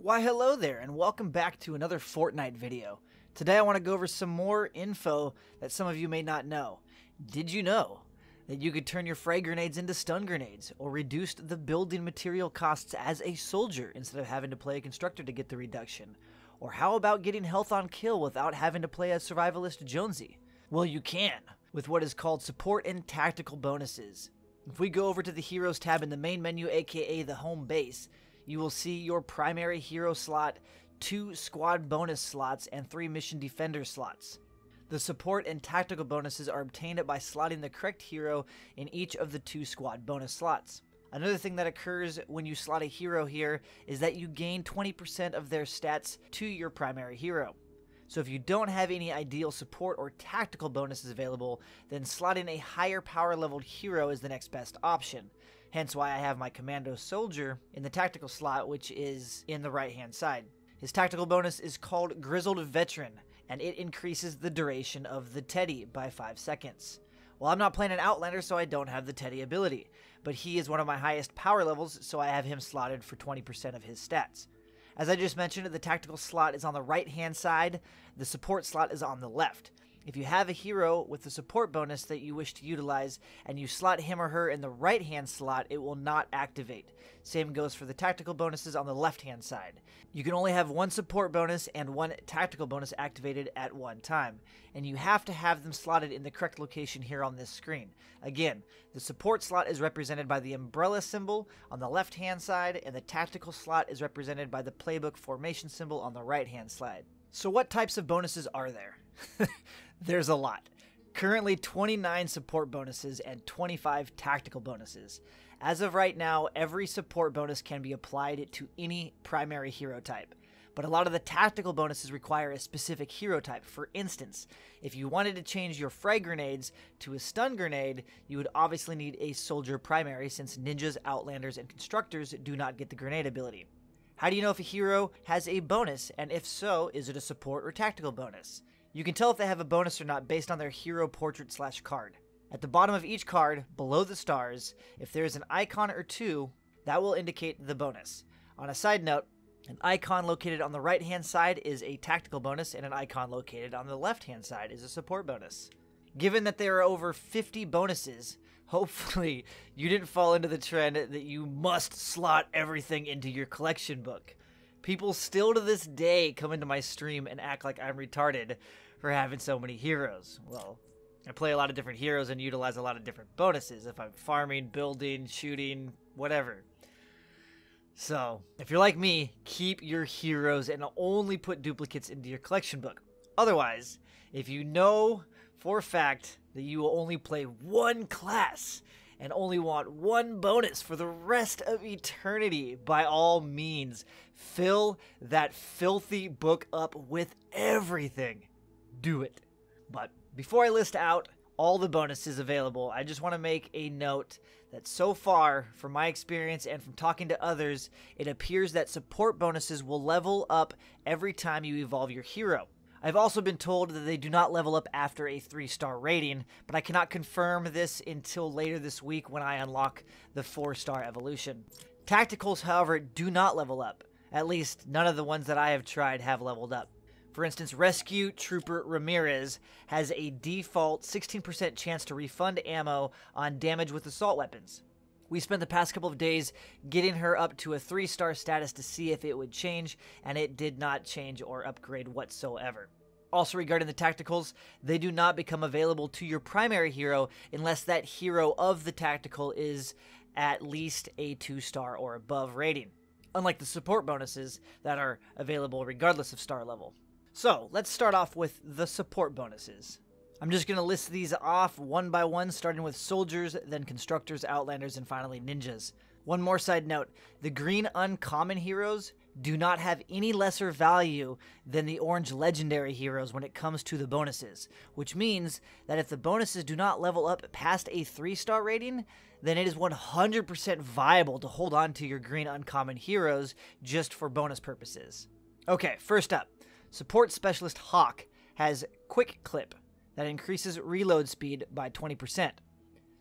Why hello there, and welcome back to another Fortnite video. Today I want to go over some more info that some of you may not know. Did you know that you could turn your frag grenades into stun grenades, or reduced the building material costs as a soldier instead of having to play a constructor to get the reduction? Or how about getting health on kill without having to play a survivalist Jonesy? Well, you can, with what is called support and tactical bonuses. If we go over to the Heroes tab in the main menu, aka the home base, you will see your primary hero slot, 2 squad bonus slots, and 3 mission defender slots. The support and tactical bonuses are obtained by slotting the correct hero in each of the 2 squad bonus slots. Another thing that occurs when you slot a hero here is that you gain 20% of their stats to your primary hero. So if you don't have any ideal support or tactical bonuses available, then slotting a higher power leveled hero is the next best option. Hence why I have my commando soldier in the tactical slot, which is in the right hand side. His tactical bonus is called Grizzled Veteran, and it increases the duration of the Teddy by 5 seconds. Well, I'm not playing an Outlander, so I don't have the Teddy ability, but he is one of my highest power levels, so I have him slotted for 20% of his stats. As I just mentioned, the tactical slot is on the right hand side, the support slot is on the left. If you have a hero with the support bonus that you wish to utilize and you slot him or her in the right hand slot, it will not activate. Same goes for the tactical bonuses on the left hand side. You can only have 1 support bonus and 1 tactical bonus activated at one time, and you have to have them slotted in the correct location here on this screen. Again, the support slot is represented by the umbrella symbol on the left hand side, and the tactical slot is represented by the playbook formation symbol on the right hand side. So what types of bonuses are there? There's a lot. Currently 29 support bonuses and 25 tactical bonuses. As of right now, every support bonus can be applied to any primary hero type. But a lot of the tactical bonuses require a specific hero type. For instance, if you wanted to change your frag grenades to a stun grenade, you would obviously need a soldier primary, since ninjas, outlanders, and constructors do not get the grenade ability. How do you know if a hero has a bonus, and if so, is it a support or tactical bonus? You can tell if they have a bonus or not based on their hero portrait / card. At the bottom of each card, below the stars, if there is an icon or 2, that will indicate the bonus. On a side note, an icon located on the right hand side is a tactical bonus, and an icon located on the left hand side is a support bonus. Given that there are over 50 bonuses, hopefully you didn't fall into the trend that you must slot everything into your collection book. People still to this day come into my stream and act like I'm retarded for having so many heroes. Well, I play a lot of different heroes and utilize a lot of different bonuses if I'm farming, building, shooting, whatever. So, if you're like me, keep your heroes and only put duplicates into your collection book. Otherwise, if you know for a fact that you will only play 1 class and only want 1 bonus for the rest of eternity, by all means, fill that filthy book up with everything. Do it. But before I list out all the bonuses available, I just want to make a note that so far, from my experience and from talking to others, it appears that support bonuses will level up every time you evolve your hero. I've also been told that they do not level up after a 3-star rating, but I cannot confirm this until later this week when I unlock the 4-star evolution. Tacticals, however, do not level up. At least none of the ones that I have tried have leveled up. For instance, Rescue Trooper Ramirez has a default 16% chance to refund ammo on damage with assault weapons. We spent the past couple of days getting her up to a 3-star status to see if it would change, and it did not change or upgrade whatsoever. Also, regarding the tacticals, they do not become available to your primary hero unless that hero of the tactical is at least a 2-star or above rating, unlike the support bonuses that are available regardless of star level. So, let's start off with the support bonuses. I'm just going to list these off one by one, starting with soldiers, then constructors, outlanders, and finally ninjas. One more side note, the green uncommon heroes do not have any lesser value than the orange legendary heroes when it comes to the bonuses, which means that if the bonuses do not level up past a 3-star rating, then it is 100% viable to hold on to your green uncommon heroes just for bonus purposes. Okay, first up, support specialist Hawk has Quick Clip that increases reload speed by 20%.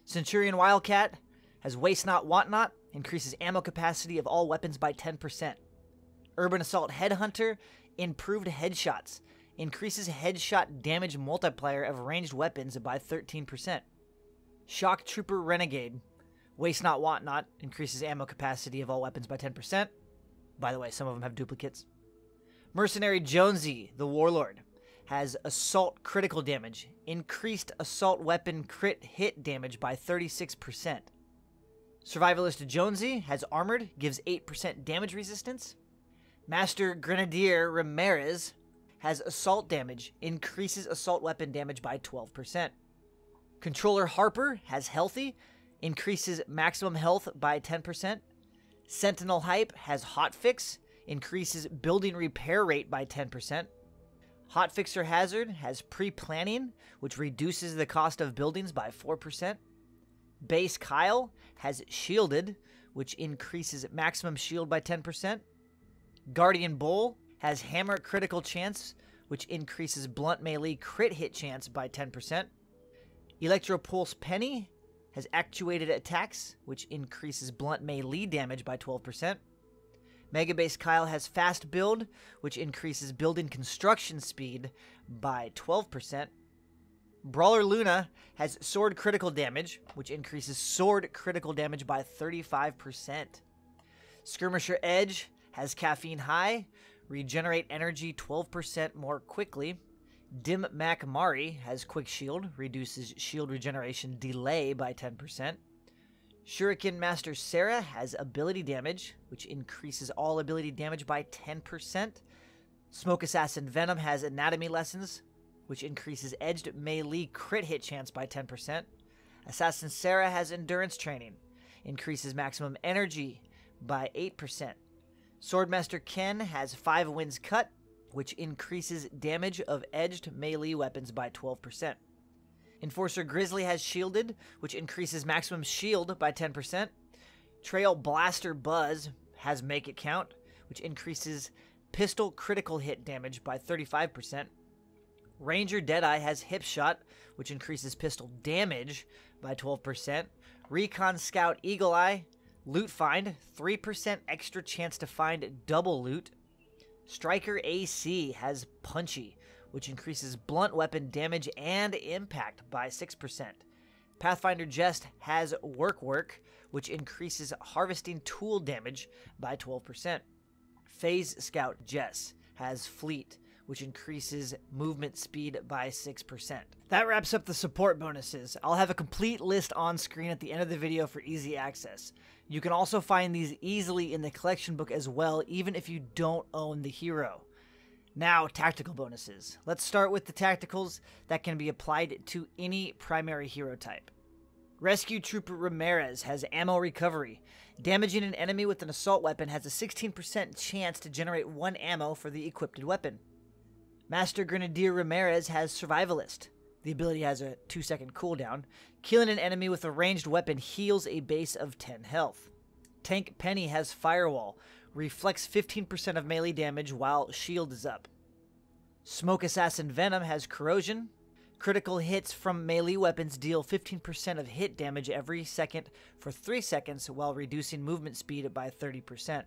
Centurion Wildcat has Waste Not Want Not, increases ammo capacity of all weapons by 10%. Urban Assault Headhunter, improved headshots. Increases headshot damage multiplier of ranged weapons by 13%. Shock Trooper Renegade, Waste Not Want Not, increases ammo capacity of all weapons by 10%. By the way, some of them have duplicates. Mercenary Jonesy, the Warlord, has assault critical damage, increased assault weapon crit hit damage by 36%. Survivalist Jonesy has armored, gives 8% damage resistance. Master Grenadier Ramirez has assault damage, increases assault weapon damage by 12%. Controller Harper has healthy, increases maximum health by 10%. Sentinel Hype has hotfix, increases building repair rate by 10%. Hotfixer Hazard has pre-planning, which reduces the cost of buildings by 4%. Base Kyle has shielded, which increases maximum shield by 10%. Guardian Bull has hammer critical chance, which increases blunt melee crit hit chance by 10%. Electropulse Penny has actuated attacks, which increases blunt melee damage by 12%. Mega Base Kyle has fast build, which increases building construction speed by 12%. Brawler Luna has sword critical damage, which increases sword critical damage by 35%. Skirmisher Edge has caffeine high, regenerate energy 12% more quickly. Dim Mac Mari has quick shield, reduces shield regeneration delay by 10%. Shuriken Master Sarah has ability damage, which increases all ability damage by 10%. Smoke Assassin Venom has anatomy lessons, which increases edged melee crit hit chance by 10%. Assassin Sarah has endurance training, increases maximum energy by 8%. Swordmaster Ken has 5 Winds Cut, which increases damage of edged melee weapons by 12%. Enforcer Grizzly has shielded, which increases maximum shield by 10%. Trail Blaster Buzz has Make It Count, which increases pistol critical hit damage by 35%. Ranger Deadeye has Hip Shot, which increases pistol damage by 12%. Recon Scout Eagle Eye, Loot Find, 3% extra chance to find double loot. Striker AC has Punchy, which increases blunt weapon damage and impact by 6%. Pathfinder Jest has Work, which increases harvesting tool damage by 12%. Phase Scout Jess has Fleet, which increases movement speed by 6%. That wraps up the support bonuses. I'll have a complete list on screen at the end of the video for easy access. You can also find these easily in the collection book as well, even if you don't own the hero. Now, tactical bonuses. Let's start with the tacticals that can be applied to any primary hero type. Rescue Trooper Ramirez has ammo recovery. Damaging an enemy with an assault weapon has a 16% chance to generate 1 ammo for the equipped weapon. Master Grenadier Ramirez has Survivalist. The ability has a 2-second cooldown. Killing an enemy with a ranged weapon heals a base of 10 health. Tank Penny has Firewall. Reflects 15% of melee damage while shield is up. Smoke Assassin Venom has Corrosion. Critical hits from melee weapons deal 15% of hit damage every second for 3 seconds while reducing movement speed by 30%.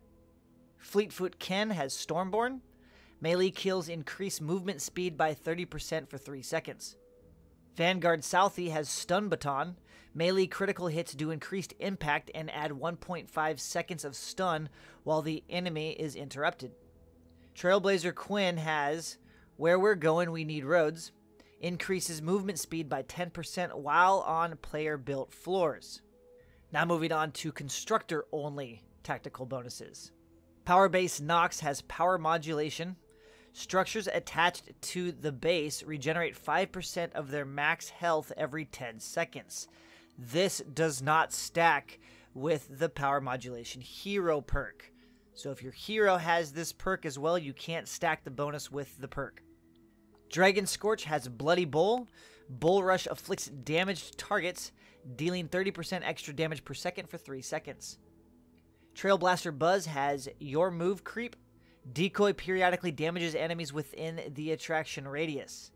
Fleetfoot Ken has Stormborn. Melee kills increase movement speed by 30% for 3 seconds. Vanguard Southie has Stun Baton. Melee critical hits do increased impact and add 1.5 seconds of stun while the enemy is interrupted. Trailblazer Quinn has Where We're Going We Need Roads. Increases movement speed by 10% while on player-built floors. Now moving on to constructor-only tactical bonuses. Power Base Nox has Power Modulation. Structures attached to the base regenerate 5% of their max health every 10 seconds. This does not stack with the Power Modulation Hero perk. So if your hero has this perk as well, you can't stack the bonus with the perk. Dragon Scorch has Bloody Bull. Bull Rush afflicts damaged targets, dealing 30% extra damage per second for 3 seconds. Trailblaster Buzz has Your Move Creep. Decoy periodically damages enemies within the attraction radius.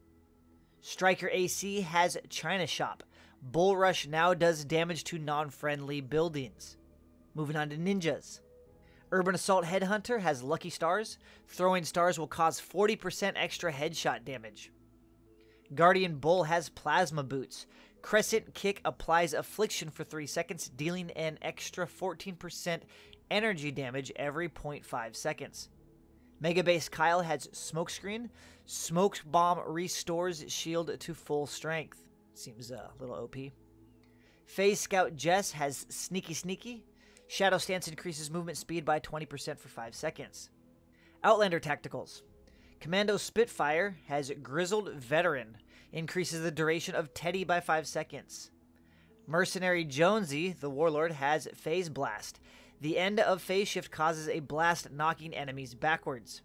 Striker AC has China Shop. Bull Rush now does damage to non-friendly buildings. Moving on to ninjas. Urban Assault Headhunter has Lucky Stars. Throwing stars will cause 40% extra headshot damage. Guardian Bull has Plasma Boots. Crescent Kick applies Affliction for 3 seconds, dealing an extra 14% energy damage every 0.5 seconds. Mega Base Kyle has Smokescreen. Smoke Bomb restores shield to full strength. Seems a little OP. Phase Scout Jess has Sneaky Sneaky. Shadow Stance increases movement speed by 20% for 5 seconds. Outlander Tacticals. Commando Spitfire has Grizzled Veteran. Increases the duration of Teddy by 5 seconds. Mercenary Jonesy, the Warlord, has Phase Blast. The end of Phase Shift causes a blast knocking enemies backwards.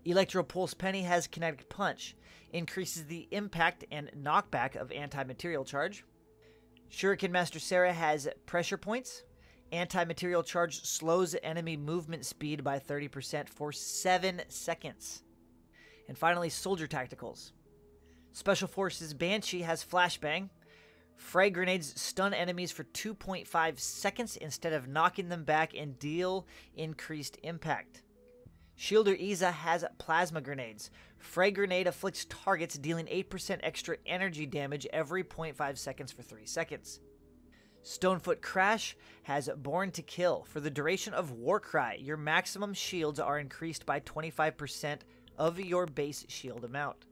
Electro Pulse Penny has Kinetic Punch. Increases the impact and knockback of anti-material charge. Shuriken Master Sarah has Pressure Points. Anti-material charge slows enemy movement speed by 30% for 7 seconds. And finally, Soldier Tacticals. Special Forces Banshee has Flashbang. Frag grenades stun enemies for 2.5 seconds instead of knocking them back and deal increased impact. Shielder Iza has Plasma Grenades. Frag grenade afflicts targets, dealing 8% extra energy damage every 0.5 seconds for 3 seconds. Stonefoot Crash has Born to Kill. For the duration of Warcry, your maximum shields are increased by 25% of your base shield amount.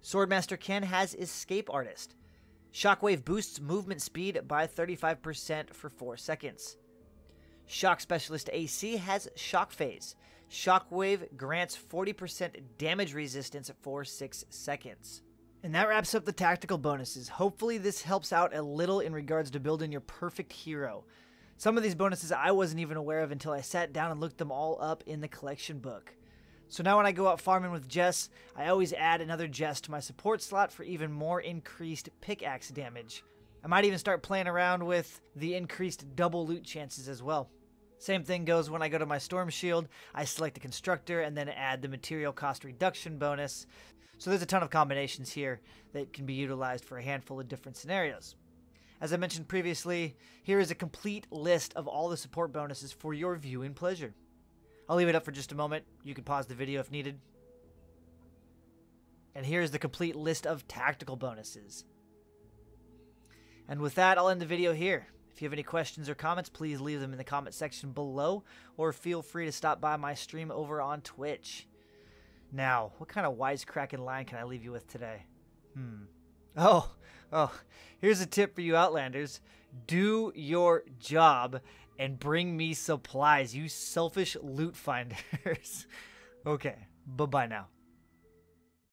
Swordmaster Ken has Escape Artist. Shockwave boosts movement speed by 35% for 4 seconds. Shock Specialist AC has Shock Phase. Shockwave grants 40% damage resistance for 6 seconds. And that wraps up the tactical bonuses. Hopefully this helps out a little in regards to building your perfect hero. Some of these bonuses I wasn't even aware of until I sat down and looked them all up in the collection book. So now when I go out farming with Jess, I always add another Jess to my support slot for even more increased pickaxe damage. I might even start playing around with the increased double loot chances as well. Same thing goes when I go to my Storm Shield. I select the Constructor and then add the material cost reduction bonus. So there's a ton of combinations here that can be utilized for a handful of different scenarios. As I mentioned previously, here is a complete list of all the support bonuses for your viewing pleasure. I'll leave it up for just a moment. You can pause the video if needed. And here's the complete list of tactical bonuses. And with that, I'll end the video here. If you have any questions or comments, please leave them in the comment section below, or feel free to stop by my stream over on Twitch. Now, what kind of wisecracking line can I leave you with today? Oh, here's a tip for you Outlanders. Do your job and bring me supplies, you selfish loot finders. Okay, bye-bye now.